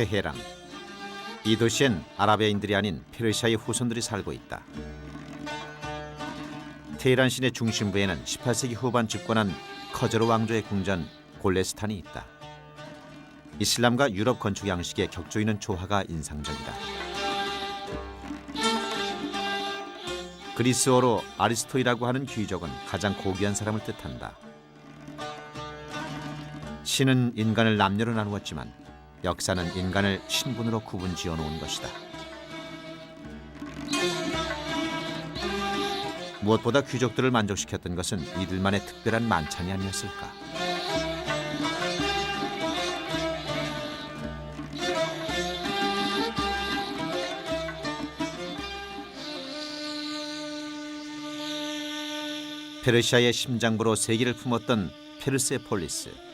테헤란. 이 도시엔 아라비아인들이 아닌 페르시아의 후손들이 살고 있다. 테헤란 시내 중심부에는 18세기 후반 집권한 커저르 왕조의 궁전 골레스탄이 있다. 이슬람과 유럽 건축 양식의 격조 있는 조화가 인상적이다. 그리스어로 아리스토이라고 하는 귀족은 가장 고귀한 사람을 뜻한다. 신은 인간을 남녀로 나누었지만 역사는 인간을 신분으로 구분 지어놓은 것이다. 무엇보다 귀족들을 만족시켰던 것은 이들만의 특별한 만찬이 아니었을까. 페르시아의 심장부로 세기를 품었던 페르세폴리스.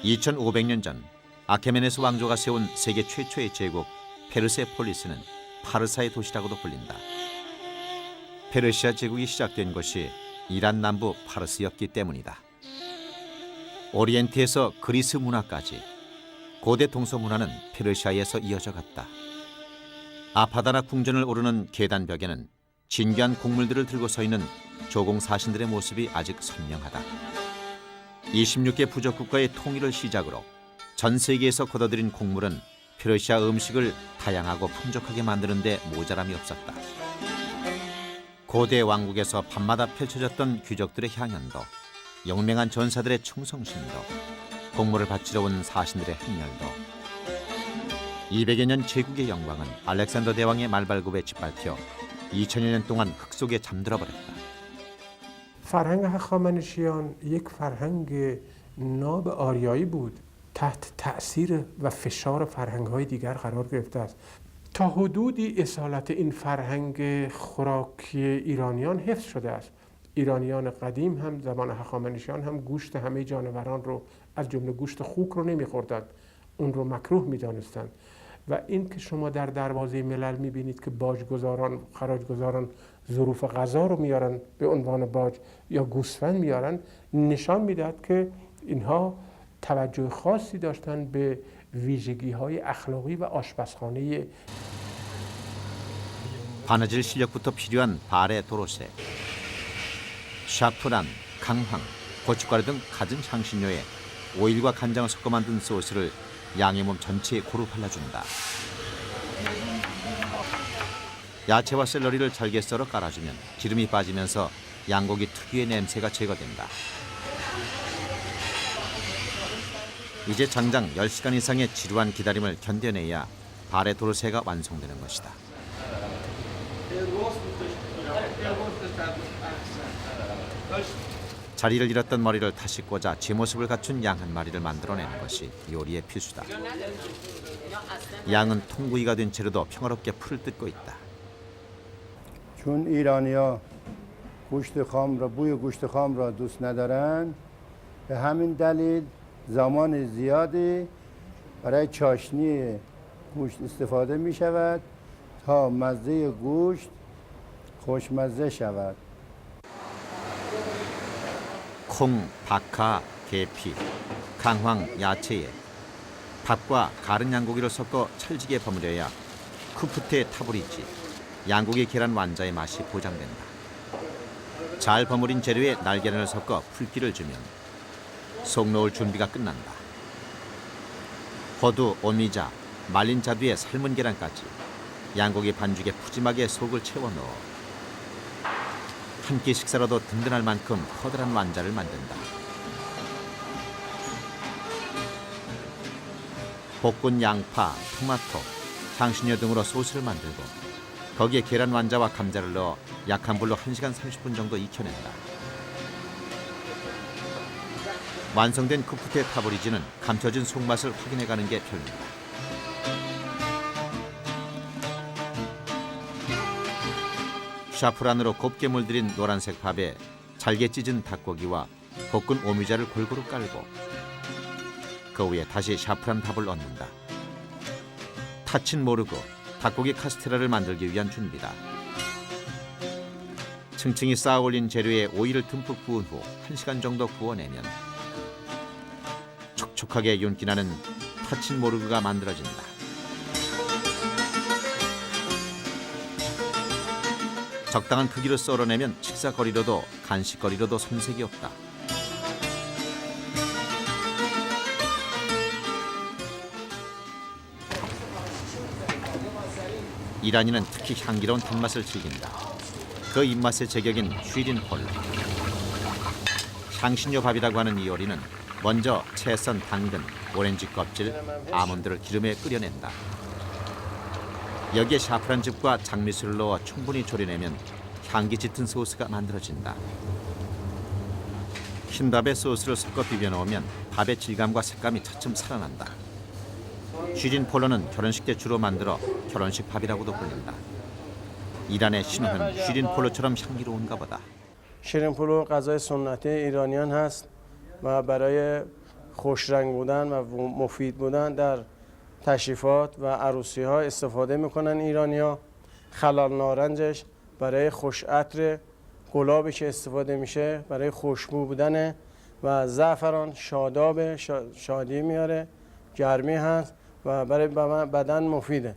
2500년 전 아케메네스 왕조가 세운 세계 최초의 제국 페르세폴리스는 파르사의 도시라고도 불린다. 페르시아 제국이 시작된 곳이 이란 남부 파르스였기 때문이다. 오리엔트에서 그리스 문화까지 고대 동서 문화는 페르시아에서 이어져 갔다. 아파다나 궁전을 오르는 계단벽에는 진귀한 곡물들을 들고 서 있는 조공 사신들의 모습이 아직 선명하다. 26개 부족 국가의 통일을 시작으로 전 세계에서 거둬들인 곡물은 페르시아 음식을 다양하고 풍족하게 만드는 데 모자람이 없었다. 고대 왕국에서 밤마다 펼쳐졌던 귀족들의 향연도, 영맹한 전사들의 충성심도, 곡물을 바치러 온 사신들의 행렬도, 200여 년 제국의 영광은 알렉산더 대왕의 말발굽에 짓밟혀 2000여 년 동안 흙 속에 잠들어 버렸다. فرهنگ هخامنشیان یک فرهنگ ناب آریایی بود تحت تأثیر و فشار فرهنگ‌های دیگر قرار گرفته است تا حدودی اصالت این فرهنگ خوراکی ایرانیان حفظ شده است ایرانیان قدیم هم زمان هخامنشیان هم گوشت همه جانوران رو از جمله گوشت خوک رو نمی‌خوردند اون رو مکروه می‌دانستند و این که شما در دروازه ملل می‌بینید که باجگزاران خراجگزاران ظروف غذا رو میارن به عنوان باج یا گوسفند میارن نشان میدهد که اینها توجه خاصی داشتن به ویژگی‌های اخلاقی و آشپزخانه 바느질 실력부터 필요한 발의 도로새, 샤프란, 강황, 고춧가루 등 갖은 향신료에 오일과 간장을 섞어 만든 소스를 양의 몸 전체에 고루 발라준다. 야채와 샐러리를 잘게 썰어 깔아주면 기름이 빠지면서 양고기 특유의 냄새가 제거된다. 이제 장장 10시간 이상의 지루한 기다림을 견뎌내야 발의 도르새가 완성되는 것이다. 자리를 잃었던 머리를 다시 꽂아 제 모습을 갖춘 양 한 마리를 만들어내는 것이 요리의 필수다. 양은 통구이가 된 채로도 평화롭게 풀을 뜯고 있다. چون ایرانی‌ها گوشت خام را بوی گوشت خام را دوست ندارن به همین دلیل زمان زیادی برای چاشنی گوشت استفاده می شود تا مزه گوشت خوشمزه شود. 콩, 박하, 계피, 강황, 야채에 밥과 가른 양고기를 섞어 찰지게 버무려야 쿠프테 타브리지, 양고기 계란 완자의 맛이 보장된다. 잘 버무린 재료에 날계란을 섞어 풀기를 주면 속 놓을 준비가 끝난다. 호두, 오미자, 말린 자두에 삶은 계란까지 양고기 반죽에 푸짐하게 속을 채워 넣어 한 끼 식사라도 든든할 만큼 커다란 완자를 만든다. 볶은 양파, 토마토, 향신료 등으로 소스를 만들고 거기에 계란 완자와 감자를 넣어 약한 불로 1시간 30분 정도 익혀낸다. 완성된 쿠프테 타브리지는 감춰진 속맛을 확인해가는 게 별미다. 샤프란으로 곱게 물들인 노란색 밥에 잘게 찢은 닭고기와 볶은 오미자를 골고루 깔고 그 위에 다시 샤프란 밥을 얹는다. 타친 모르고 닭고기 카스테라를 만들기 위한 준비다. 층층이 쌓아 올린 재료에 오일을 듬뿍 부은 후 1시간 정도 구워내면 촉촉하게 윤기나는 타친모르그가 만들어진다. 적당한 크기로 썰어내면 식사거리로도 간식거리로도 손색이 없다. 이란인은 특히 향기로운 단맛을 즐긴다. 그 입맛의 제격인 쉬린폴로. 향신료 밥이라고 하는 이 요리는 먼저 채 썬 당근, 오렌지 껍질, 아몬드를 기름에 끓여낸다. 여기에 샤프란즙과 장미술을 넣어 충분히 졸여내면 향기 짙은 소스가 만들어진다. 흰밥에 소스를 섞어 비벼 넣으면 밥의 질감과 색감이 차츰 살아난다. 쉬린폴로는 결혼식 때 주로 만들어 결혼식 밥이라고도 불린다. 이란의 신호는 쉬린폴로처럼 향기로운가 보다. شیرین‌پلو غذای سنتی ایرانیان هست و برای خوشرنگ بودن و مفید بودن در تشریفات و عروسی‌ها استفاده می‌کنن ایرانی‌ها. خلال نارنجش برای خوش عطر گلابی که استفاده میشه برای خوشبو بودن و زعفران شاداب شادی میاره، گرمی هست و برای بدن مفیده.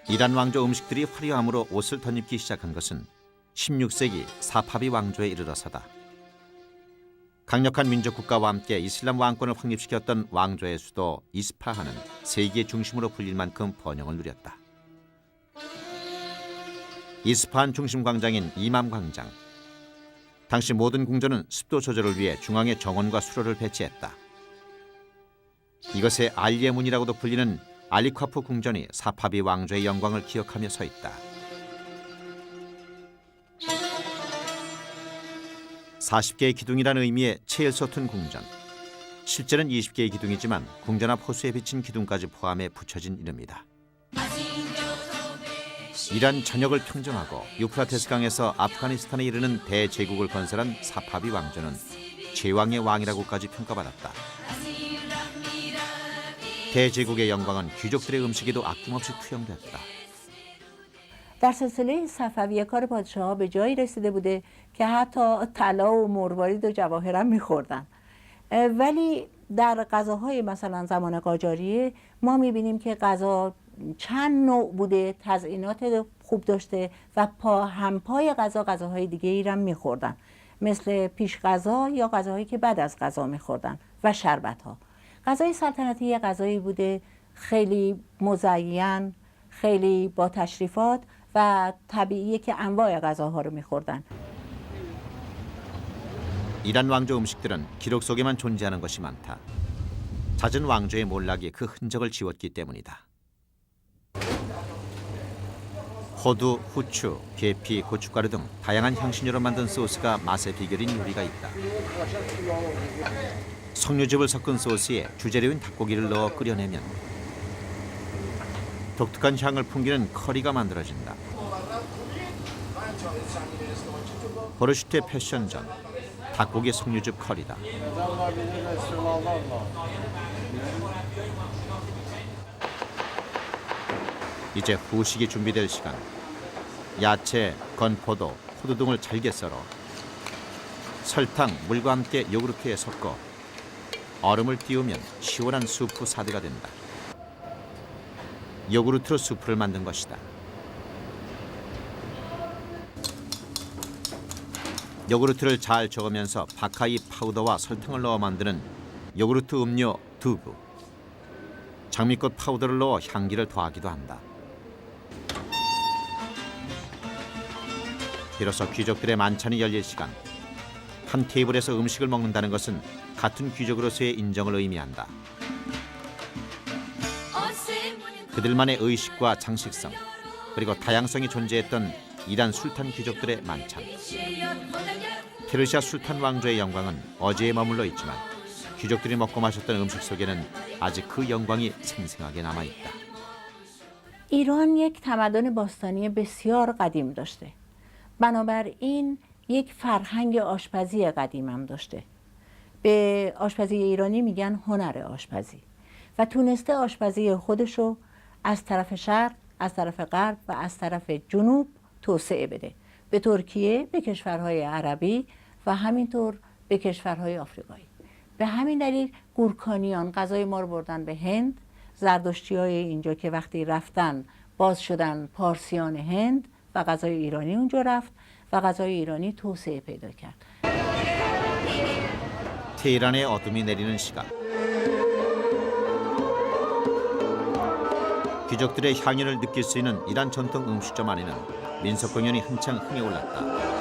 이란 왕조 음식들이 화려함으로 옷을 덧입기 시작한 것은 16세기 사파비 왕조에 이르러서다. 강력한 민족 국가와 함께 이슬람 왕권을 확립시켰던 왕조의 수도 이스파한은 세계의 중심으로 불릴 만큼 번영을 누렸다. 이스파한 중심 광장인 이맘 광장. 당시 모든 궁전은 습도 조절을 위해 중앙에 정원과 수로를 배치했다. 이것의 알리의 문이라고도 불리는 알리콰프 궁전이 사파비 왕조의 영광을 기억하며 서 있다. 40개의 기둥이라는 의미의 체일소툰 궁전. 실제는 20개의 기둥이지만 궁전 앞 호수에 비친 기둥까지 포함해 붙여진 이름이다. 이란 전역을 평정하고 유프라테스 강에서 아프가니스탄에 이르는 대제국을 건설한 사파비 왕조는 제왕의 왕이라고까지 평가받았다. 대제국의 영광은 귀족들의 음식에도 아낌없이 투영됐다. در سلسله صفویه کار پادشاه‌ها به جایی رسیده بوده که حتی طلا و مروارید و جواهر هم می‌خوردن. ولی در غذاهای مثلا زمان قاجاریه ما می‌بینیم که غذا چند نوع بوده، تزیینات خوب داشته و همپای غذاهای دیگه ای هم می‌خوردن، مثل پیش غذا یا غذاهایی که بعد از غذا می‌خوردن و شربت‌ها. غذای سلطنتی یه غذایی بوده خیلی مزین، خیلی با تشریفات و طبیعیه که انواع غذاها رو می‌خوردن. 이란 왕조 음식들은 기록 속에만 존재하는 것이 많다. 잦은 왕조의 몰락이 그 흔적을 지웠기 때문이다. 호두, 후추, 계피, 고춧가루 등 다양한 향신료로 만든 소스가 맛의 비결인 요리가 있다. 석류즙을 섞은 소스에 주재료인 닭고기를 넣어 끓여내면 독특한 향을 풍기는 커리가 만들어진다. 보르슈테 패션전, 닭고기 석류즙 커리다. 이제 후식이 준비될 시간. 야채, 건포도, 호두 등을 잘게 썰어 설탕, 물과 함께 요구르트에 섞어 얼음을 띄우면 시원한 수프 사드가 된다. 요구르트로 수프를 만든 것이다. 요구르트를 잘 저으면서 바카이 파우더와 설탕을 넣어 만드는 요구르트 음료 두부. 장미꽃 파우더를 넣어 향기를 더하기도 한다. 비로소 귀족들의 만찬이 열릴 시간. 한 테이블에서 음식을 먹는다는 것은 같은 귀족으로서의 인정을 의미한다. 그들만의 의식과 장식성, 그리고 다양성이 존재했던 이란 술탄 귀족들의 만찬. 페르시아 술탄 왕조의 영광은 어제에 머물러 있지만 귀족들이 먹고 마셨던 음식 속에는 아직 그 영광이 생생하게 남아있다. ایران یک تمدن باستانی بسیار قدیم داشته. بنابراین یک فرهنگ آشپزی قدیم هم داشته. به آشپزی ایرانی میگن هنر آشپزی و تونسته آشپزی خودشو از طرف شرق، از طرف غرب و از طرف جنوب توسعه بده. به ترکیه، به کشورهای عربی و همینطور به کشورهای آفریقایی. به همین دلیل گورکانیان غذای ما رو بردن به هند، زردشتی های اینجا که وقتی رفتن باز شدن پارسیان هند و غذای ایرانی اونجا رفت و غذای ایرانی توسعه پیدا کرد. 테헤란의 어둠이 내리는 시각. 귀족들의 향연을 느낄 수 있는 이란 전통 음식점 안에는 민속 공연이 한창 흥에 올랐다.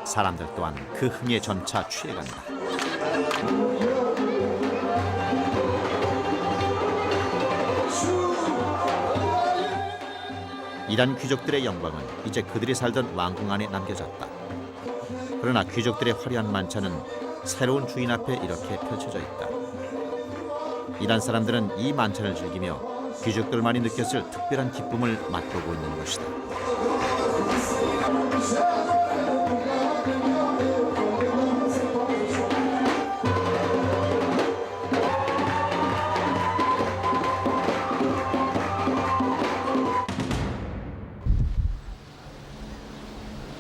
사람들 또한 그 흥에 점차 취해간다. 이란 귀족들의 영광은 이제 그들이 살던 왕궁 안에 남겨졌다. 그러나 귀족들의 화려한 만찬은 새로운 주인 앞에 이렇게 펼쳐져 있다. 이란 사람들은 이 만찬을 즐기며 귀족들만이 느꼈을 특별한 기쁨을 맛보고 있는 것이다.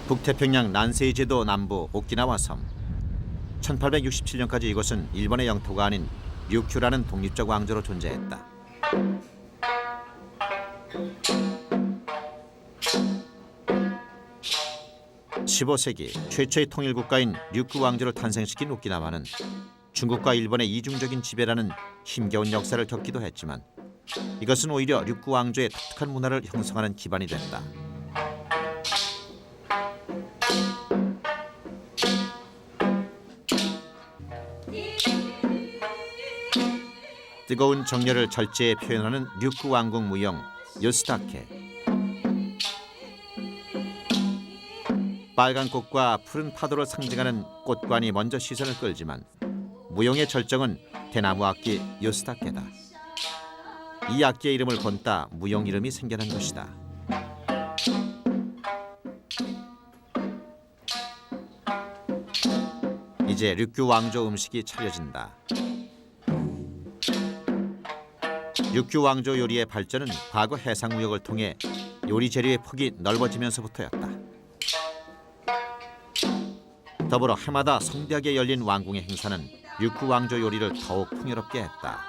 북태평양 난세이 제도 남부 오키나와 섬. 1867년까지 이곳은 일본의 영토가 아닌 류큐라는 독립적 왕조로 존재했다. 15세기 최초의 통일 국가인 류큐 왕조를 탄생시킨 오키나와는 중국과 일본의 이중적인 지배라는 힘겨운 역사를 겪기도 했지만 이것은 오히려 류큐 왕조의 독특한 문화를 형성하는 기반이 됐다. 뜨거운 정열을 절제에 표현하는 류큐 왕궁 무용 요스다케. 빨간 꽃과 푸른 파도를 상징하는 꽃관이 먼저 시선을 끌지만 무용의 절정은 대나무 악기 요스다케다. 이 악기의 이름을 본따 무용 이름이 생겨난 것이다. 이제 류큐 왕조 음식이 차려진다. 류큐 왕조 요리의 발전은 과거 해상 무역을 통해 요리 재료의 폭이 넓어지면서부터였다. 더불어 해마다 성대하게 열린 왕궁의 행사는 류큐 왕조 요리를 더욱 풍요롭게 했다.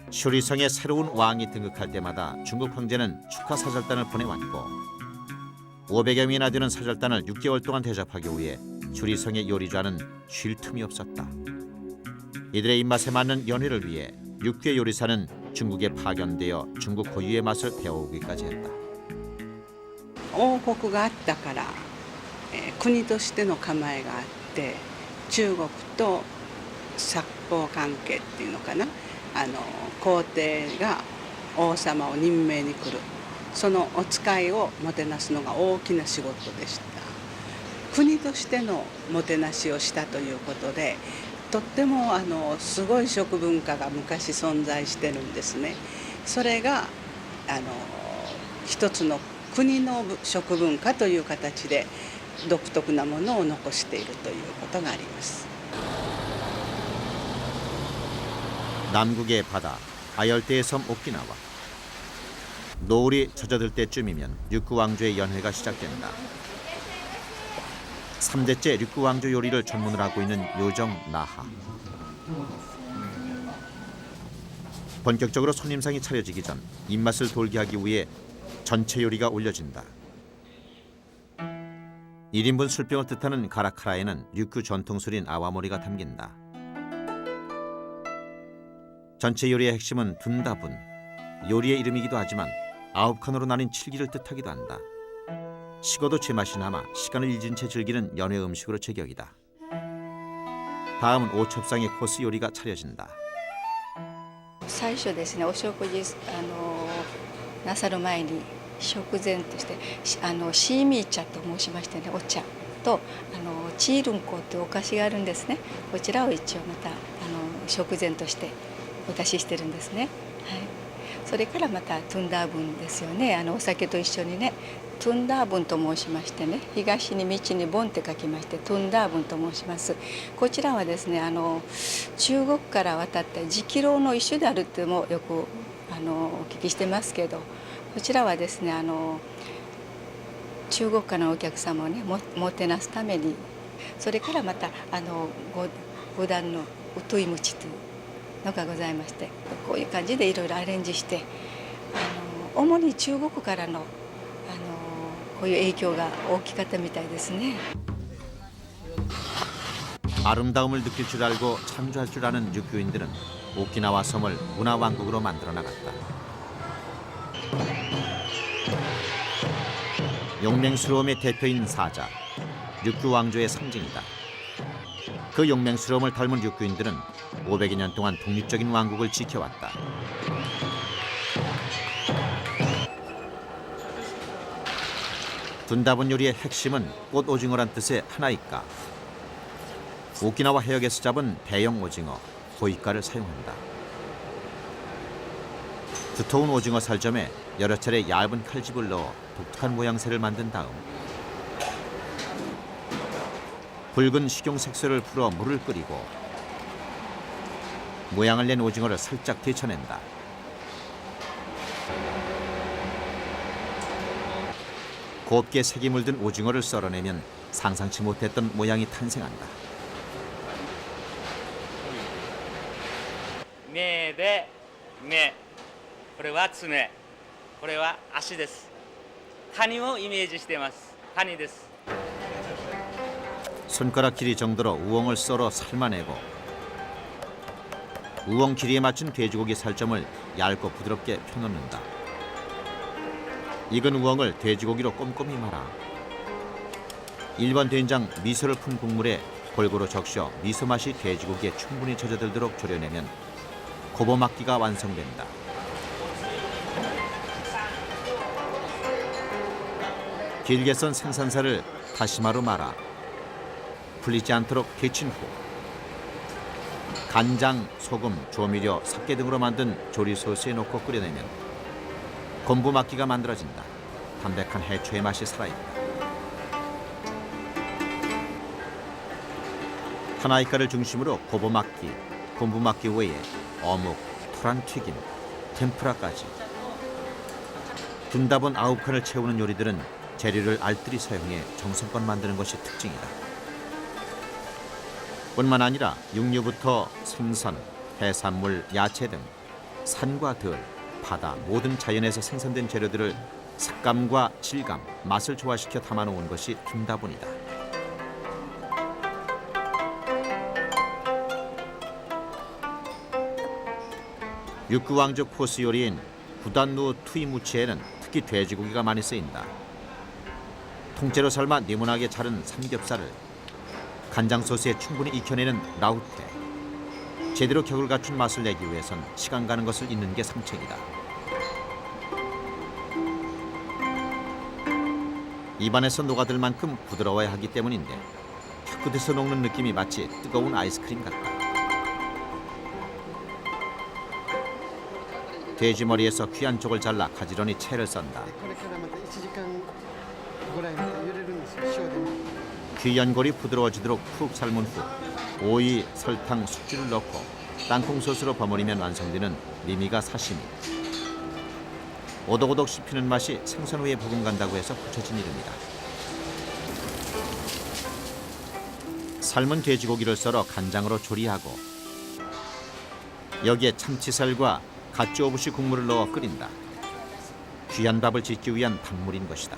슈리성의 새로운 왕이 등극할 때마다 중국 황제는 축하 사절단을 보내왔고 500여 명이나 되는 사절단을 6개월 동안 대접하기 위해 슈리성의 요리좌는 쉴 틈이 없었다. 이들의 입맛에 맞는 연회를 위해 6개 요리사는 중국에 파견되어 중국 고유의 맛을 배워오기까지 했다. 王国があったから、国としての構えがあって中国と殺法関係っていうのかな、皇帝が王様を任命に来る、そのお使いをもてなすのが大きな仕事でした。国としてのもてなしをしたということで、とってもすごい食文化が昔存在してるんですね。それが一つの国の食文化という形で独特なものを残しているということがあります。 남극의 바다, 아열대의 섬 오키나와. 노을이 젖어들 때쯤이면 류큐 왕조의 연회가 시작된다. 3대째 류큐 왕조 요리를 전문으로 하고 있는 요정 나하. 본격적으로 손님상이 차려지기 전 입맛을 돌게 하기 위해 전체 요리가 올려진다. 1인분 술병을 뜻하는 가라카라에는 류큐 전통술인 아와모리가 담긴다. 전체 요리의 핵심은 둔다분. 요리의 이름이기도 하지만 9칸으로 나뉜 7기를 뜻하기도 한다. 식어도 제맛이 남아 시간을 잊은 채 즐기는 연회 음식으로 제격이다. 다음은 오첩상의 코스 요리가 차려진다. 最初ですね、お食事なさる前に食前としてシーミー茶と申しましてね、お茶とチールンコというお菓子があるんですね。こちらを一応また食前としてお出ししてるんですね。はい。それからまたトゥンダーブンですよね。お酒と一緒にね、トゥンダーブンと申しましてね、東に道にボンって書きましてトゥンダーブンと申します。こちらはですね、中国から渡った磁気楼の一種であるっていうのもよくお聞きしてますけど、こちらはですね、中国からのお客様をねもてなすために、それからまた五段のウトイムチというのがございまして、こういう感じでいろいろアレンジして、主に中国からのこういう影響が大きかったみたいですね。 아름다움을 느낄 줄 알고 창조할 줄 아는 육교인들은 오키나와 섬을 문화왕국으로 만들어 나갔다. 용맹스러움의 대표인 사자, 육교 왕조의 상징이다. 그 용맹스러움을 닮은 육교인들은 500여 년 동안 독립적인 왕국을 지켜왔다. 둔다분 요리의 핵심은 꽃 오징어란 뜻의 하나이까. 오키나와 해역에서 잡은 대형 오징어, 고이카를 사용한다. 두터운 오징어 살점에 여러 차례 얇은 칼집을 넣어 독특한 모양새를 만든 다음 붉은 식용 색소를 풀어 물을 끓이고 모양을 낸 오징어를 살짝 데쳐낸다. 곱게 색이 물든 오징어를 썰어내면 상상치 못했던 모양이 탄생한다. 目で目、これは爪、これは足です。カニをイメージしています。カニです。 손가락 길이 정도로 우엉을 썰어 삶아내고 우엉 길이에 맞춘 돼지고기 살점을 얇고 부드럽게 펴놓는다. 익은 우엉을 돼지고기로 꼼꼼히 말아 일반 된장 미소를 푼 국물에 골고루 적셔 미소 맛이 돼지고기에 충분히 젖어들도록 졸여내면 고보막기가 완성된다. 길게 썬 생선살을 다시마로 말아 풀리지 않도록 데친 후 간장, 소금, 조미료, 삭개 등으로 만든 조리 소스에 넣고 끓여내면 곰부막기가 만들어진다. 담백한 해초의 맛이 살아있다. 하나이카를 중심으로 고보막기, 곰부막기 외에 어묵, 토란 튀김, 템프라까지 둔다본 9칸을 채우는 요리들은 재료를 알뜰히 사용해 정성껏 만드는 것이 특징이다. 뿐만 아니라 육류부터 생선, 해산물, 야채 등 산과 들, 바다 모든 자연에서 생산된 재료들을 색감과 질감, 맛을 조화시켜 담아놓은 것이 둔다본이다. 육구왕족 코스 요리인 구단루 투이무치에는 특히 돼지고기가 많이 쓰인다. 통째로 삶아 네모나게 자른 삼겹살을 간장 소스에 충분히 익혀내는 라우테. 제대로 격을 갖춘 맛을 내기 위해선 시간 가는 것을 잇는 게 상책이다. 입안에서 녹아들 만큼 부드러워야 하기 때문인데 혀끝에서 녹는 느낌이 마치 뜨거운 아이스크림 같다. 돼지 머리에서 귀한 쪽을 잘라 가지런히 채를 썬다. 귀한 골이 부드러워지도록 푹 삶은 후 오이, 설탕, 숙주를 넣고 땅콩 소스로 버무리면 완성되는 미미가 사시미. 오독오독 씹히는 맛이 생선 위에 버금간다고 해서 붙여진 이름이다. 삶은 돼지고기를 썰어 간장으로 조리하고 여기에 참치살과 갓주오부시 국물을 넣어 끓인다. 귀한 밥을 짓기 위한 박물인 것이다.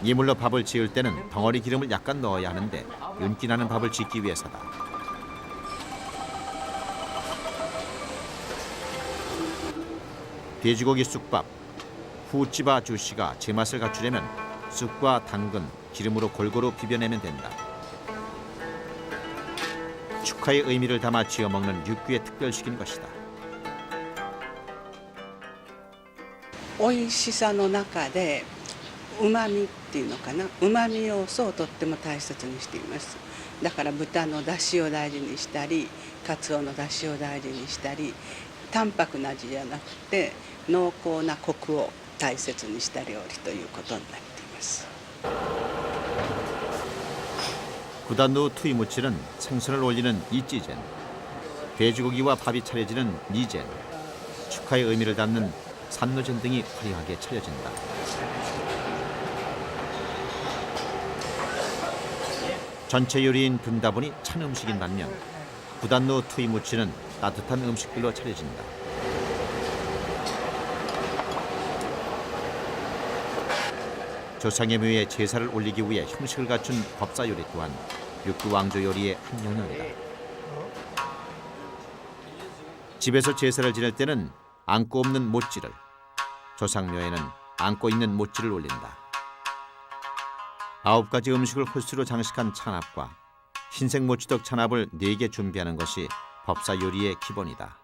이물로 밥을 지을 때는 덩어리 기름을 약간 넣어야 하는데 윤기 나는 밥을 짓기 위해서다. 돼지고기 쑥밥, 후찌바 주시가 제맛을 갖추려면 쑥과 당근, 기름으로 골고루 비벼내면 된다. 축하의 의미를 담아 지어 먹는 육귀의 특별식인 것이다. 美味しさの中でうまみっていうのかな、うまみ要素をとっても大切にしています。だから豚の出汁を大事にしたり、カツオの出汁を大事にしたり、淡白な味じゃなくて濃厚なコクを大切にした料理ということになっています。 구단 후 투이무치는 생선을 올리는 이찌젠, 돼지고기와 밥이 차려지는 니젠, 축하의 의미를 담는 산노젠 등이 화려하게 차려진다. 전체 요리인 분다본이 찬 음식인 반면 구단노 투이무치는 따뜻한 음식들로 차려진다. 조상의 묘에 제사를 올리기 위해 형식을 갖춘 법사 요리 또한 육두 왕조 요리의 한 영역이다. 집에서 제사를 지낼 때는 안고 없는 모찌를, 조상묘에는 안고 있는 모찌를 올린다. 9가지 음식을 홀수로 장식한 찬압과 흰색 모찌떡 찬압을 4개 준비하는 것이 법사 요리의 기본이다.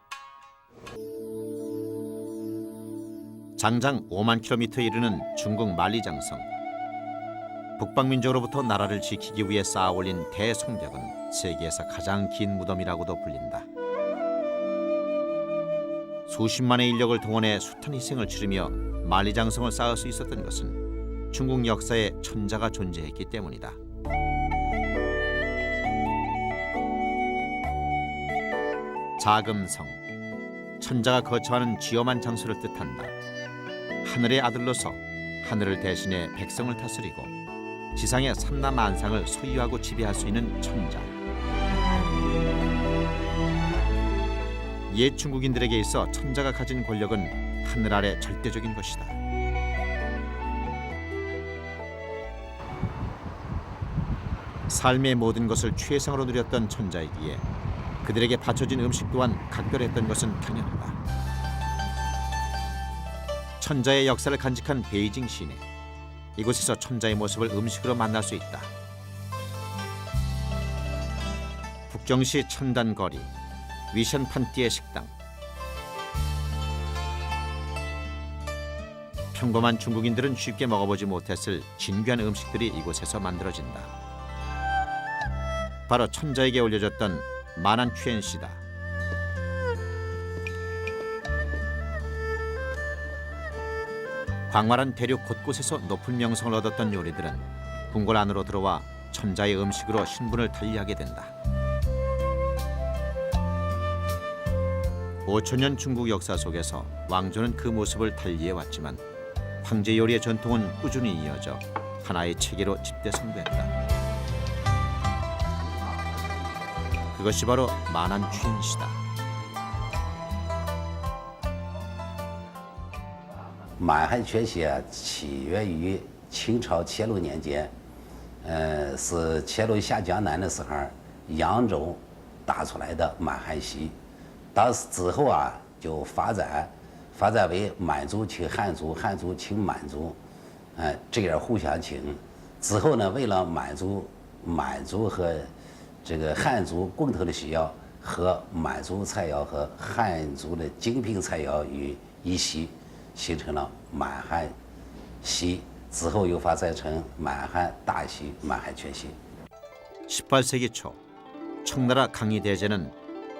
장장 5만 킬로미터에 이르는 중국 만리장성. 북방민족으로부터 나라를 지키기 위해 쌓아 올린 대성벽은 세계에서 가장 긴 무덤이라고도 불린다. 수십만의 인력을 동원해 숱한 희생을 치르며 만리장성을 쌓을 수 있었던 것은 중국 역사에 천자가 존재했기 때문이다. 자금성, 천자가 거처하는 쥐엄한 장소를 뜻한다. 하늘의 아들로서 하늘을 대신해 백성을 다스리고 지상의 삼라만상을 소유하고 지배할 수 있는 천자. 옛 중국인들에게 있어 천자가 가진 권력은 하늘 아래 절대적인 것이다. 삶의 모든 것을 최상으로 누렸던 천자이기에 그들에게 바쳐진 음식 또한 각별했던 것은 당연하다. 천자의 역사를 간직한 베이징 시내. 이곳에서 천자의 모습을 음식으로 만날 수 있다. 북경시 천단거리, 위션판띠의 식당. 평범한 중국인들은 쉽게 먹어보지 못했을 진귀한 음식들이 이곳에서 만들어진다. 바로 천자에게 올려졌던 만안취엔시다. 광활한 대륙 곳곳에서 높은 명성을 얻었던 요리들은 궁궐 안으로 들어와 천자의 음식으로 신분을 달리하게 된다. 5천년 중국 역사 속에서 왕조는 그 모습을 달리해왔지만 황제 요리의 전통은 꾸준히 이어져 하나의 체계로 집대성됐다. 그것이 바로 만안취엔시다. 满汉全席起源于清朝乾隆年间，是乾隆下江南的时候，扬州打出来的满汉席。当时之后啊，就发展为满族请汉族，汉族请满族，这样互相请。之后呢，为了满族和这个汉族共同的需要，和满族菜肴和汉族的精品菜肴于一席。 形成了满汉席，之后又发展成满汉大席、满汉全席。 18세기 초 청나라 강희대제는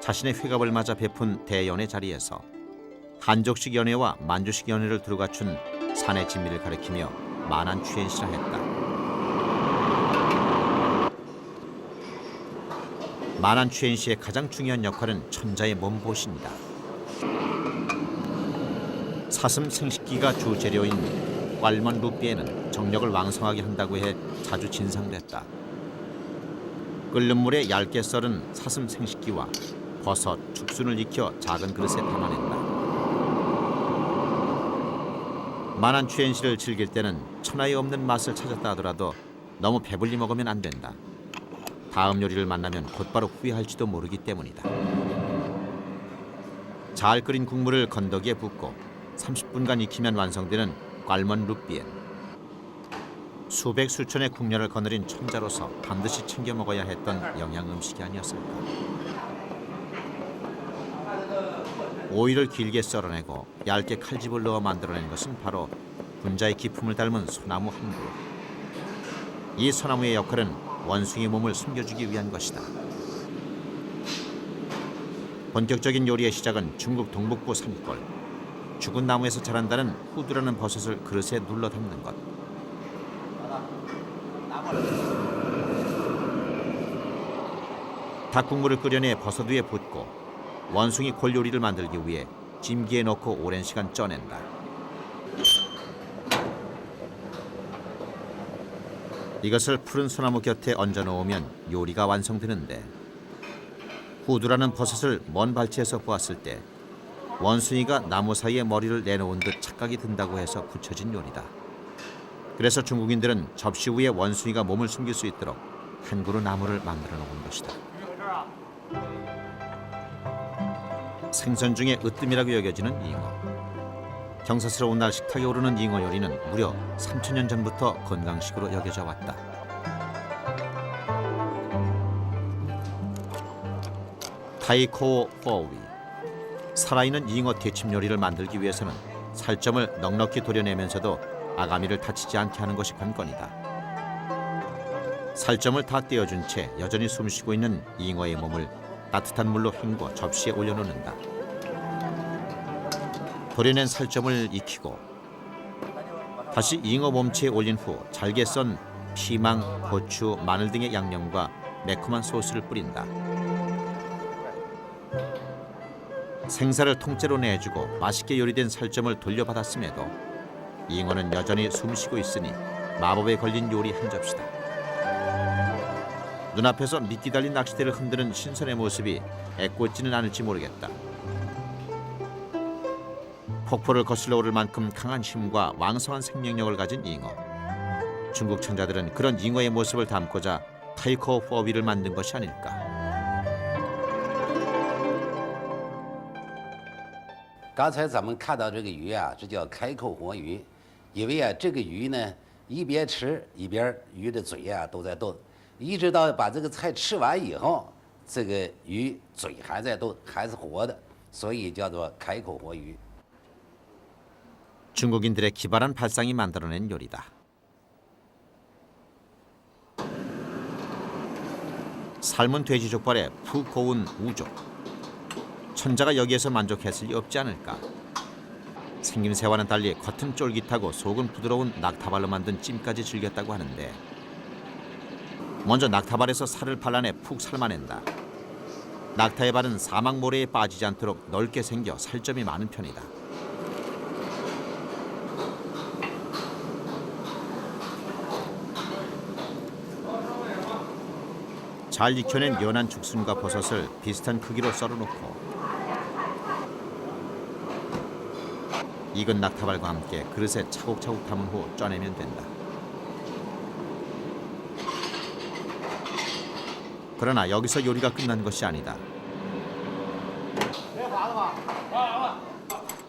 자신의 회갑을 맞아 베푼 대연의 자리에서 한족식 연회와 만주식 연회를 두루 갖춘 산의 진미를 가리키며 만안취엔시라 했다. 만안취엔시의 가장 중요한 역할은 천자의 몸보신이다. 사슴 생식기가 주 재료인 꽐먼 루비에는 정력을 왕성하게 한다고 해 자주 진상됐다. 끓는 물에 얇게 썰은 사슴 생식기와 버섯, 죽순을 익혀 작은 그릇에 담아낸다. 만안취엔시를 즐길 때는 천하에 없는 맛을 찾았다 하더라도 너무 배불리 먹으면 안 된다. 다음 요리를 만나면 곧바로 후회할지도 모르기 때문이다. 잘 끓인 국물을 건더기에 붓고 30분간 익히면 완성되는 꽐먼 루비엔. 수백 수천의 국녀를 거느린 천자로서 반드시 챙겨 먹어야 했던 영양 음식이 아니었을까. 오이를 길게 썰어내고 얇게 칼집을 넣어 만들어낸 것은 바로 분자의 기품을 닮은 소나무 한 그루. 이 소나무의 역할은 원숭이 몸을 숨겨주기 위한 것이다. 본격적인 요리의 시작은 중국 동북부 산골. 죽은 나무에서 자란다는 후두라는 버섯을 그릇에 눌러 담는 것. 닭국물을 끓여내 버섯 위에 붓고 원숭이 골 요리를 만들기 위해 찜기에 넣고 오랜 시간 쪄낸다. 이것을 푸른 소나무 곁에 얹어 놓으면 요리가 완성되는데, 후두라는 버섯을 먼 발치에서 보았을 때 원숭이가 나무 사이에 머리를 내놓은 듯 착각이 든다고 해서 붙여진 요리다. 그래서 중국인들은 접시 위에 원숭이가 몸을 숨길 수 있도록 한 그루 나무를 만들어 놓은 것이다. 생선 중에 으뜸이라고 여겨지는 잉어. 경사스러운 날 식탁에 오르는 잉어 요리는 무려 3000년 전부터 건강식으로 여겨져 왔다. 타이코오 포위. 살아있는 잉어 데침 요리를 만들기 위해서는 살점을 넉넉히 도려내면서도 아가미를 다치지 않게 하는 것이 관건이다. 살점을 다 떼어준 채 여전히 숨쉬고 있는 잉어의 몸을 따뜻한 물로 헹궈 접시에 올려놓는다. 도려낸 살점을 익히고 다시 잉어 몸체에 올린 후 잘게 썬 피망, 고추, 마늘 등의 양념과 매콤한 소스를 뿌린다. 생사를 통째로 내주고 맛있게 요리된 살점을 돌려받았음에도 잉어는 여전히 숨쉬고 있으니 마법에 걸린 요리 한 접시다. 눈앞에서 미끼 달린 낚싯대를 흔드는 신선의 모습이 애꿎지는 않을지 모르겠다. 폭포를 거슬러 오를 만큼 강한 힘과 왕성한 생명력을 가진 잉어. 중국 청자들은 그런 잉어의 모습을 담고자 타이코오 포위를 만든 것이 아닐까. 刚才咱们看到这个鱼啊，这叫开口活鱼，因为啊，这个鱼呢一边吃一边鱼的嘴啊都在动，一直到把这个菜吃完以后，这个鱼嘴还在动，还是活的，所以叫做开口活鱼。 중국인들의 기발한 발상이 만들어낸 요리다. 삶은 돼지 족발에 푹 고운 우족. 천자가 여기에서 만족했을 리 없지 않을까. 생김새와는 달리 겉은 쫄깃하고 속은 부드러운 낙타발로 만든 찜까지 즐겼다고 하는데, 먼저 낙타발에서 살을 발라내 푹 삶아낸다. 낙타의 발은 사막 모래에 빠지지 않도록 넓게 생겨 살점이 많은 편이다. 잘 익혀낸 연한 죽순과 버섯을 비슷한 크기로 썰어놓고 익은 낙타발과 함께 그릇에 차곡차곡 담은 후 쪄내면 된다. 그러나 여기서 요리가 끝난 것이 아니다.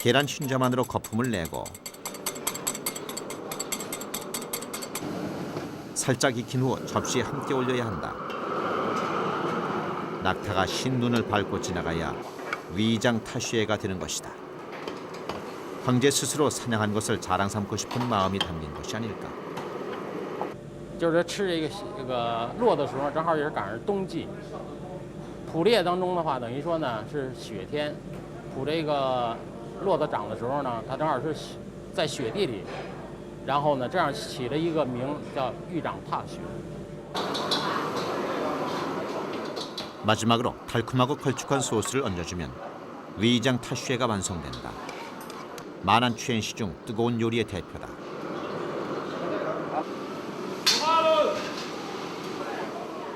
계란 흰자만으로 거품을 내고 살짝 익힌 후 접시에 함께 올려야 한다. 낙타가 흰 눈을 밟고 지나가야 위장 타슈에가 되는 것이다. 황제 스스로 사냥한 것을 자랑 삼고 싶은 마음이 담긴 것이 아닐까. 就是吃这个落的时候，正好也是赶上冬季。捕猎当中的话，等于说呢是雪天，捕这个骆驼长的时候呢，它正好是在雪地里，然后呢这样起了一个名叫玉长踏雪。 마지막으로 달콤하고 걸쭉한 소스를 얹어주면 위장 타슈에가 완성된다. 만안 추엔시 중 뜨거운 요리의 대표다.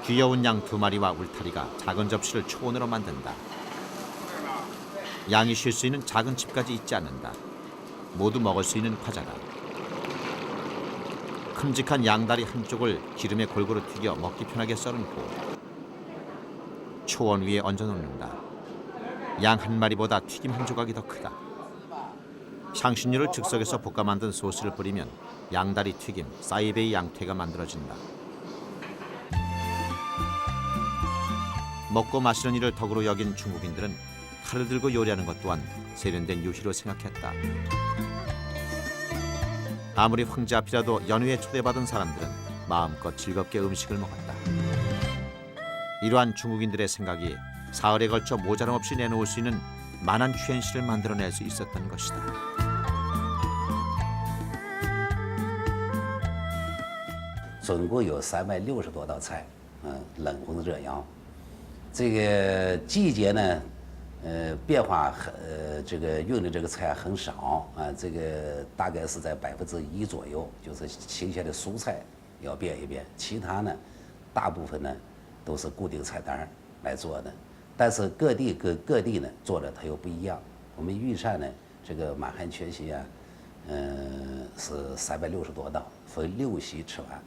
귀여운 양 2마리와 울타리가 작은 접시를 초원으로 만든다. 양이 쉴 수 있는 작은 집까지 있지 않는다. 모두 먹을 수 있는 과자다. 큼직한 양다리 한쪽을 기름에 골고루 튀겨 먹기 편하게 썰은 후 초원 위에 얹어 놓는다. 양 한 마리보다 튀김 한 조각이 더 크다. 향신료를 즉석에서 볶아 만든 소스를 뿌리면 양다리 튀김, 사이베이 양퇴가 만들어진다. 먹고 마시는 일을 덕으로 여긴 중국인들은 칼을 들고 요리하는 것 또한 세련된 유희로 생각했다. 아무리 황제 앞이라도 연회에 초대받은 사람들은 마음껏 즐겁게 음식을 먹었다. 이러한 중국인들의 생각이 사흘에 걸쳐 모자람 없이 내놓을 수 있는 만한 취현실을 만들어낼 수 있었던 것이다. 总共有360多道菜，冷荤热洋。这个季节呢，变化这个用的这个菜很少啊，这个大概是在1%左右，就是新鲜的蔬菜要变一变，其他呢，大部分呢都是固定菜单来做的，但是各地呢做的它又不一样。我们御膳呢，这个满汉全席啊，是360多道，分6席吃完。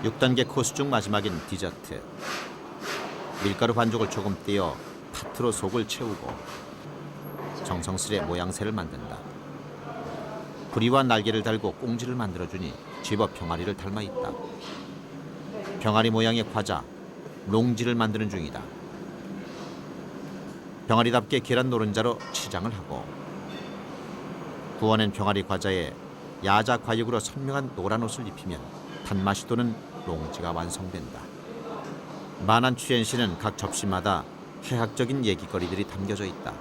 6단계 코스 중 마지막인 디저트. 밀가루 반죽을 조금 띄어 파트로 속을 채우고 정성스레 모양새를 만든다. 부리와 날개를 달고 꽁지를 만들어주니 제법 병아리를 닮아 있다. 병아리 모양의 과자, 롱지를 만드는 중이다. 병아리답게 계란 노른자로 치장을 하고 구워낸 병아리 과자에 야자 과육으로 선명한 노란 옷을 입히면 단맛이 도는 롱지가 완성된다. 만한 취현실은 각 접시마다 해학적인 얘기거리들이 담겨져 있다.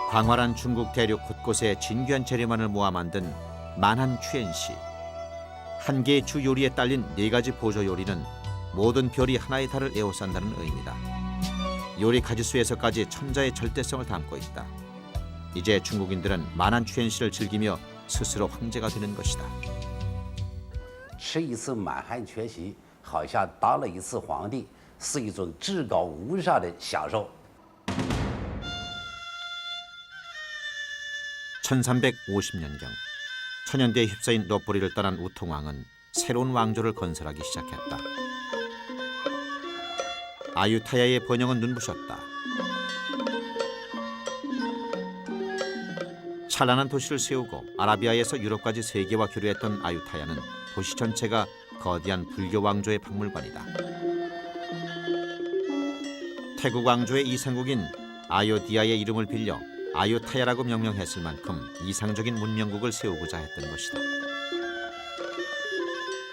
광활한 중국 대륙 곳곳에 진귀한 재료만을 모아 만든 만한 취현시. 한 개의 주 요리에 딸린 4가지 보조 요리는 모든 별이 하나의 달을 에워싼다는 의미다. 요리 가짓수에서까지 천자의 절대성을 담고 있다. 이제 중국인들은 만한 취현실을 즐기며 스스로 황제가 되는 것이다. 吃一次满汉全席，好像当了一次皇帝，是一种至高无上的享受。 1350년경 천연대에 휩싸인 롯보리를 떠난 우통왕은 새로운 왕조를 건설하기 시작했다. 아유타야의 번영은 눈부셨다. 찬란한 도시를 세우고 아라비아에서 유럽까지 세계와 교류했던 아유타야는 도시 전체가 거대한 불교 왕조의 박물관이다. 태국 왕조의 이상국인 아요디아의 이름을 빌려 아유타야라고 명명했을 만큼 이상적인 문명국을 세우고자 했던 것이다.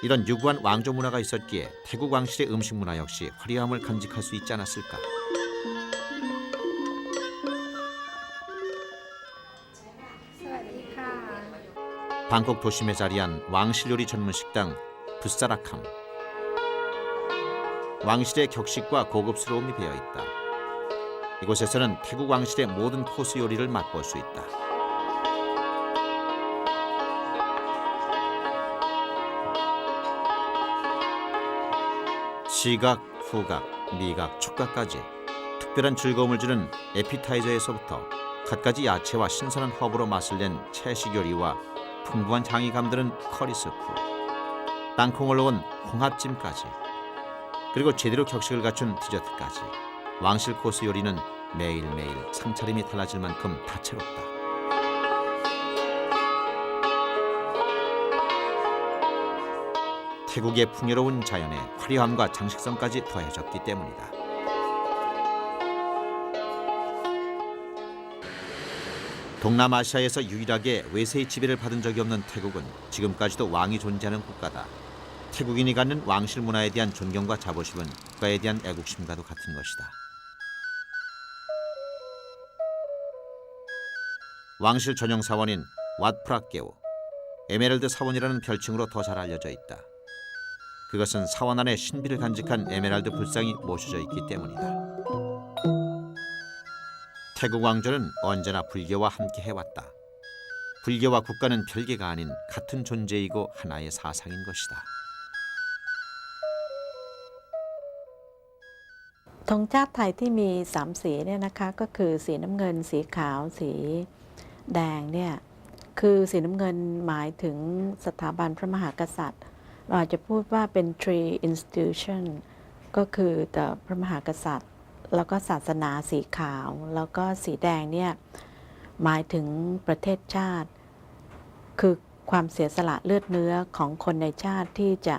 이런 유구한 왕조 문화가 있었기에 태국 왕실의 음식 문화 역시 화려함을 간직할 수 있지 않았을까. 방콕 도심에 자리한 왕실 요리 전문 식당 부사라캄. 왕실의 격식과 고급스러움이 배어 있다. 이곳에서는 태국 왕실의 모든 코스 요리를 맛볼 수 있다. 시각, 후각, 미각, 촉각까지 특별한 즐거움을 주는 에피타이저에서부터 갖가지 야채와 신선한 허브로 맛을 낸 채식 요리와 풍부한 향이 감도는 커리 스프, 땅콩을 넣은 홍합찜까지, 그리고 제대로 격식을 갖춘 디저트까지 왕실 코스 요리는 매일매일 상차림이 달라질 만큼 다채롭다. 태국의 풍요로운 자연에 화려함과 장식성까지 더해졌기 때문이다. 동남아시아에서 유일하게 외세의 지배를 받은 적이 없는 태국은 지금까지도 왕이 존재하는 국가다. 태국인이 갖는 왕실 문화에 대한 존경과 자부심은 국가에 대한 애국심과도 같은 것이다. 왕실 전용 사원인 왓프라케오, 에메랄드 사원이라는 별칭으로 더 잘 알려져 있다. 그것은 사원 안에 신비를 간직한 에메랄드 불상이 모셔져 있기 때문이다. 태국 왕조는 언제나 불교와 함께 해왔다. 불교와 국가는 별개가 아닌 같은 존재이고 하나의 사상인 것이다. ธงชาติไทยที่มี3สีเนี่ยนะคะก็คือสีน้ำเงินสีขาวสีแดงเนี่ยคือสีน้ำเงินหมายถึงสถาบันพระมหากษัตริย์เราอาจจะพูดว่าเป็น three institution ก็คือแต่พระมหากษัตริย์แล้วก็ศาสนาสีขาวแล้วก็สีแดงเนี่ยหมายถึงประเทศชาติคือความเสียสละเลือดเนื้อของคนในชาติที่จะ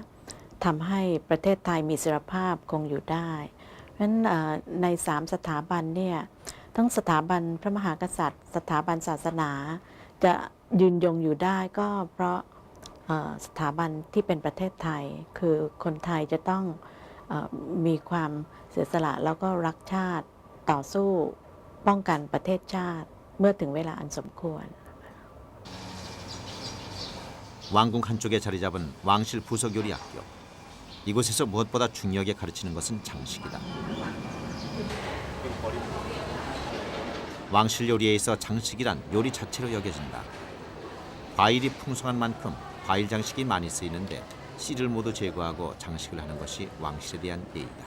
ทำให้ประเทศไทยมีเสรีภาพคงอยู่ได้เพราะฉะนั้นใน3สถาบันเนี่ยทั้งสถาบันพระมหากษัตริย์สถาบันศาสนาจะยืนยงอยู่ได้ก็เพราะสถาบันที่เป็นประเทศไทยคือคนไทยจะต้อง มีความเสียสละแล้วก็รักชาติต่อสู้ป้องกันประเทศชาติเมื่อถึงเวลาอันสมควร 왕궁 한쪽에 자리 잡은 왕실 부속 요리 학교. 이곳에서 무엇보다 중요하게 가르치는 것은 장식이다. 왕실 요리에 있어 장식이란 요리 자체로 여겨진다. 과일이 풍성한 만큼 과일 장식이 많이 쓰이는데 씨를 모두 제거하고 장식을 하는 것이 왕실에 대한 예의다.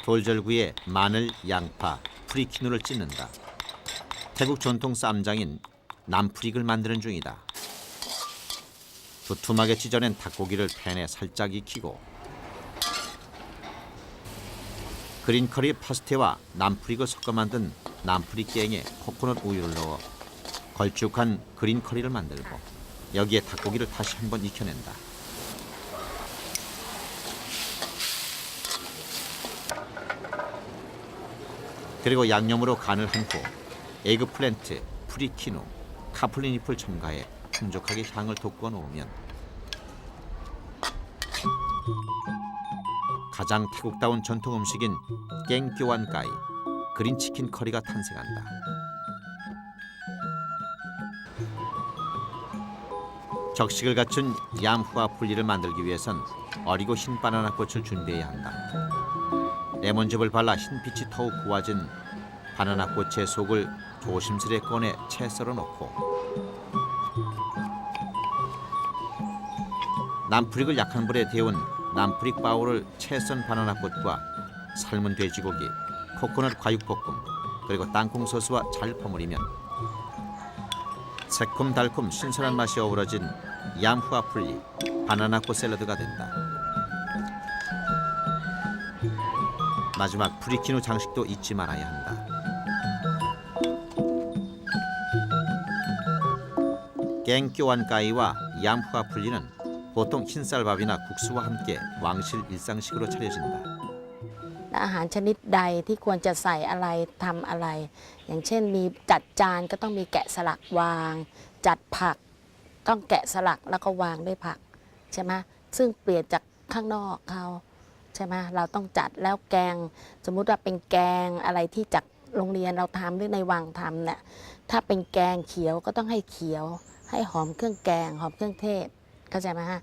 돌절구에 마늘, 양파, 프리키누를 찢는다. 태국 전통 쌈장인 남프릭을 만드는 중이다. 두툼하게 찢어낸 닭고기를 팬에 살짝 익히고 그린커리 파스타와 남프릭을 섞어 만든 남프릭갱에 코코넛 우유를 넣어 걸쭉한 그린커리를 만들고 여기에 닭고기를 다시 한번 익혀낸다. 그리고 양념으로 간을 한 후 에그플랜트, 프리키누, 카플린 잎을 첨가해 풍족하게 향을 돋구어 놓으면 가장 태국다운 전통 음식인 깽교완까이 그린치킨 커리가 탄생한다. 적식을 갖춘 얌후아 풀리를 만들기 위해선 어리고 흰 바나나 꽃을 준비해야 한다. 레몬즙을 발라 흰빛이 더욱 고와진 바나나 꽃의 속을 조심스레 꺼내 채 썰어 넣고 남프릭을 약한 불에 데운 남프릭 바오를 채 썬 바나나 꽃과 삶은 돼지고기, 코코넛 과육볶음 그리고 땅콩 소스와 잘 버무리면 새콤달콤 신선한 맛이 어우러진 얌후아 풀리 바나나 꽃 샐러드가 된다. 마지막 프리키누 장식도 잊지 말아야 한다. 깽교완까이와 얌후아 풀리는 보통 흰쌀밥이나 국수와 함께 왕실 일상식으로 차려진다. อาหารชนิดใดที่ควรจะใส่อะไรทำอะไรอย่างเช่นมีจัดจานก็ต้องมีแกะสลักวางจัดผักต้องแกะสลักแล้วก็วางด้วยผักใช่ไหมซึ่งเปลี่ยนจากข้างนอกเขาใช่ไหมเราต้องจัดแล้วแกงสมมุติว่าเป็นแกงอะไรที่จากโรงเรียนเราทำหรือในวังทำเนี่ยถ้าเป็นแกงเขียวก็ต้องให้เขียวให้หอมเครื่องแกงหอมเครื่องเทศเข้าใจไหมฮะ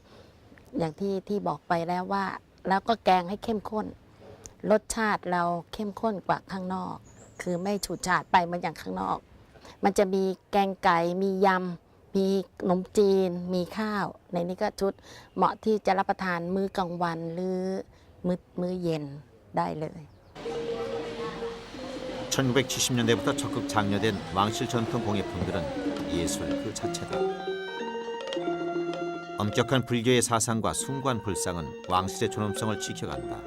อย่างที่บอกไปแล้วว่าแล้วก็แกงให้เข้มข้นรสชาติเราเข้มข้นกว่าข้างนอกคือไม่ฉูดฉาดไปเหมือนอย่างข้างนอกมันจะมีแกงไก่มียำมีขนมจีนมีข้าวในนี้ก็ชุดเหมาะที่จะรับประทานมื้อกลางวันหรือมื้อเย็นได้เลย 1970년대부터 적극 장려된 왕실 전통 공예품들은 예술 그 자체다. 엄격한 불교의 사상과 숭고한 불상은 왕실의 존엄성을 지켜간다.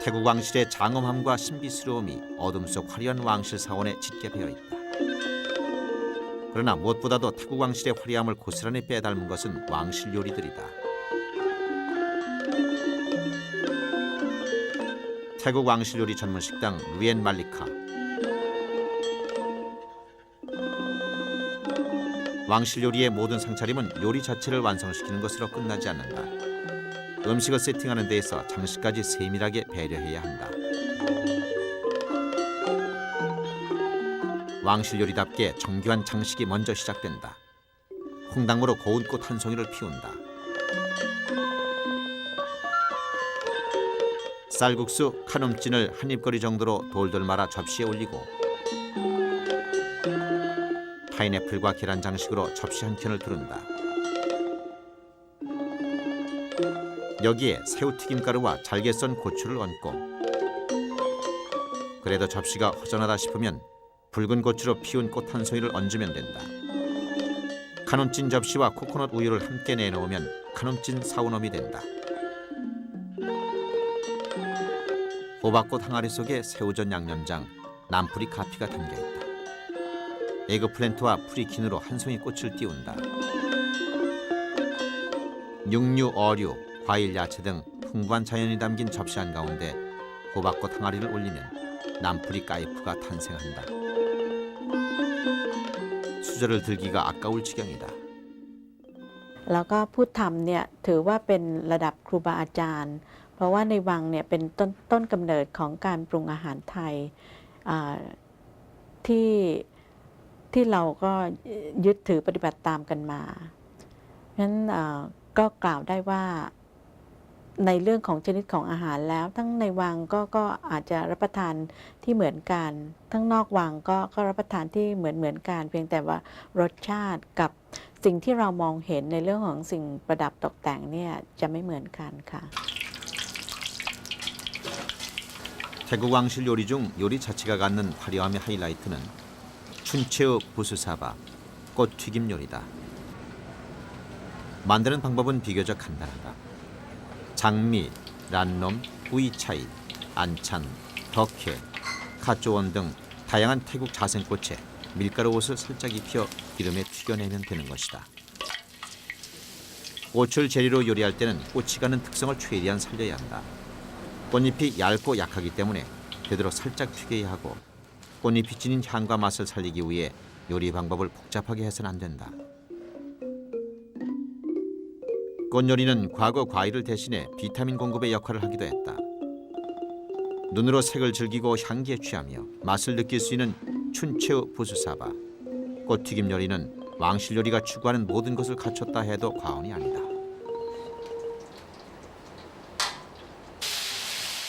태국 왕실의 장엄함과 신비스러움이 어둠 속 화려한 왕실 사원에 짙게 배어 있다. 그러나 무엇보다도 태국 왕실의 화려함을 고스란히 빼닮은 것은 왕실 요리들이다. 태국 왕실 요리 전문 식당 루엔 말리카. 왕실 요리의 모든 상차림은 요리 자체를 완성시키는 것으로 끝나지 않는다. 음식을 세팅하는 데에서 장식까지 세밀하게 배려해야 한다. 왕실 요리답게 정교한 장식이 먼저 시작된다. 홍당무로 고운 꽃 한 송이를 피운다. 쌀국수, 카눔찐을 한 입거리 정도로 돌돌 말아 접시에 올리고 파인애플과 계란 장식으로 접시 한 켠을 두른다. 여기에 새우튀김가루와 잘게 썬 고추를 얹고 그래도 접시가 허전하다 싶으면 붉은 고추로 피운 꽃 한 송이를 얹으면 된다. 카눔찐 접시와 코코넛 우유를 함께 내놓으면 카눔찐 사우놈이 된다. 호박꽃 항아리 속에 새우젓 양념장, 남프리 카피가 담겨있다. 에그플랜트와 프리킨으로 한 송이 꽃을 띄운다. 육류, 어류, 과일, 야채 등 풍부한 자연이 담긴 접시 한가운데 호박꽃 항아리를 올리면 남프리 까이프가 탄생한다. 수저를 들기가 아까울 지경이다. แล้วก็ผู้ทำเนี่ยถือว่าเป็นระดับครูบาอาจารย์ เพราะว่าในวังเนี่ยเป็นต้นกำเนิดของการปรุงอาหารไทยที่เราก็ยึดถือปฏิบัติตามกันมาฉะนั้นก็กล่าวได้ว่าในเรื่องของชนิดของอาหารแล้วทั้งในวังก็อาจจะรับประทานที่เหมือนกันทั้งนอกวังก็รับประทานที่เหมือนกันเพียงแต่ว่ารสชาติกับสิ่งที่เรามองเห็นในเรื่องของสิ่งประดับตกแต่งเนี่ยจะไม่เหมือนกันค่ะ 태국 왕실 요리 중 요리 자체가 갖는 화려함의 하이라이트는 춘채의 부스사바, 꽃튀김 요리다. 만드는 방법은 비교적 간단하다. 장미, 란놈, 우이차이, 안찬, 덕해, 카조원 등 다양한 태국 자생꽃에 밀가루 옷을 살짝 입혀 기름에 튀겨내면 되는 것이다. 꽃을 재료로 요리할 때는 꽃이 가는 특성을 최대한 살려야 한다. 꽃잎이 얇고 약하기 때문에 되도록 살짝 튀겨야 하고 꽃잎이 지닌 향과 맛을 살리기 위해 요리 방법을 복잡하게 해서는 안 된다. 꽃요리는 과거 과일을 대신해 비타민 공급의 역할을 하기도 했다. 눈으로 색을 즐기고 향기에 취하며 맛을 느낄 수 있는 춘채의 부수사바, 꽃튀김 요리는 왕실 요리가 추구하는 모든 것을 갖췄다 해도 과언이 아니다.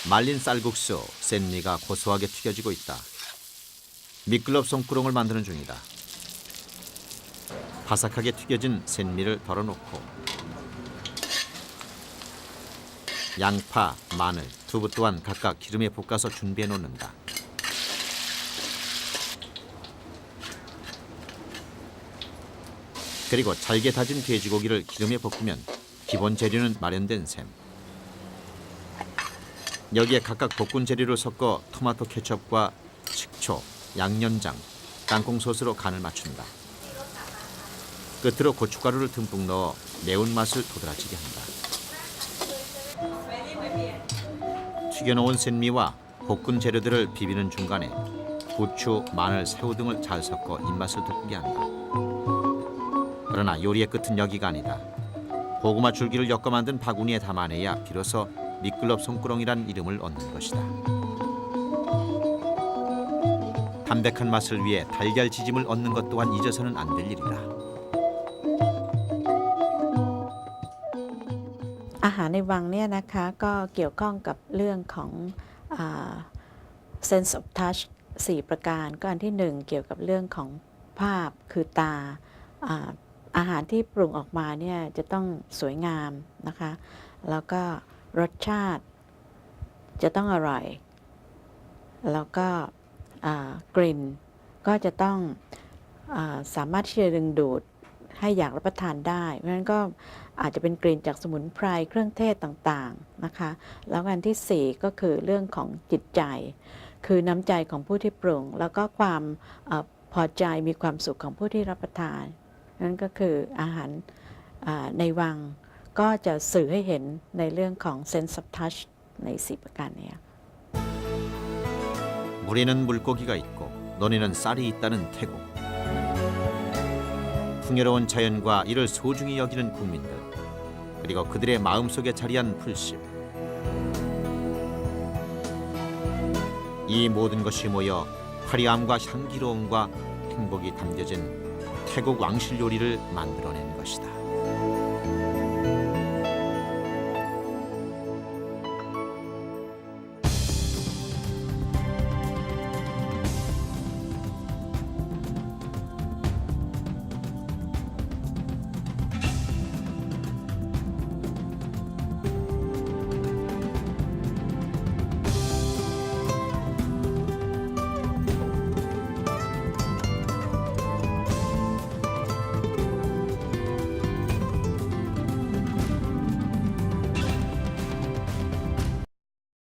말린 쌀국수, 샌미가 고소하게 튀겨지고 있다. 미끌럽 송꾸롱을 만드는 중이다. 바삭하게 튀겨진 샌미를 덜어놓고 양파, 마늘, 두부 또한 각각 기름에 볶아서 준비해 놓는다. 그리고 잘게 다진 돼지고기를 기름에 볶으면 기본 재료는 마련된 셈. 여기에 각각 볶은 재료를 섞어 토마토 케첩과 식초, 양념장, 땅콩 소스로 간을 맞춘다. 끝으로 고춧가루를 듬뿍 넣어 매운맛을 도드라지게 한다. 튀겨놓은 샌미와 볶은 재료들을 비비는 중간에 부추, 마늘, 새우 등을 잘 섞어 입맛을 돋구게 한다. 그러나 요리의 끝은 여기가 아니다. 고구마 줄기를 엮어 만든 바구니에 담아내야 비로소 미끌럽 송꾸렁이란 이름을 얻는 것이다. 담백한 맛을 위해 달걀 지짐을 얻는 것 또한 잊어서는 안 될 일이다. อาหารในวังเนี่ยนะคะก็เกี่ยวข้องกับเรื่องของ sense of touch 4 ประการก็อันที่ 1 เกี่ยวกับเรื่องของภาพคือตาอาหารที่ปรุงออกมาเนี่ยจะต้องสวยงามนะคะแล้วก็รสชาติจะต้องอร่อยแล้วก็กลิ่นก็จะต้องสามารถที่จะดึงดูดให้อยากรับประทานได้เพราะฉะนั้นก็อาจจะเป็นกลิ่นจากสมุนไพรเครื่องเทศต่างๆนะคะแล้วอันที่ 4 ก็คือเรื่องของจิตใจคือน้ำใจของผู้ที่ปรุงแล้วก็ความพอใจมีความสุขของผู้ที่รับประทานนั่นก็คืออาหารในวังก็จะสื่อให้เห็นในเรื่องของ sense of touch ใน 4 ประการนี้ 물에는 물고기가 있고 논에는 쌀이 있다는 태국. 풍요로운 자연과 이를 소중히 여기는 국민들, 그리고 그들의 마음속에 자리한 풀씨. 이 모든 것이 모여 화려함과 향기로움과 행복이 담겨진 태국 왕실 요리를 만들어낸 것이다.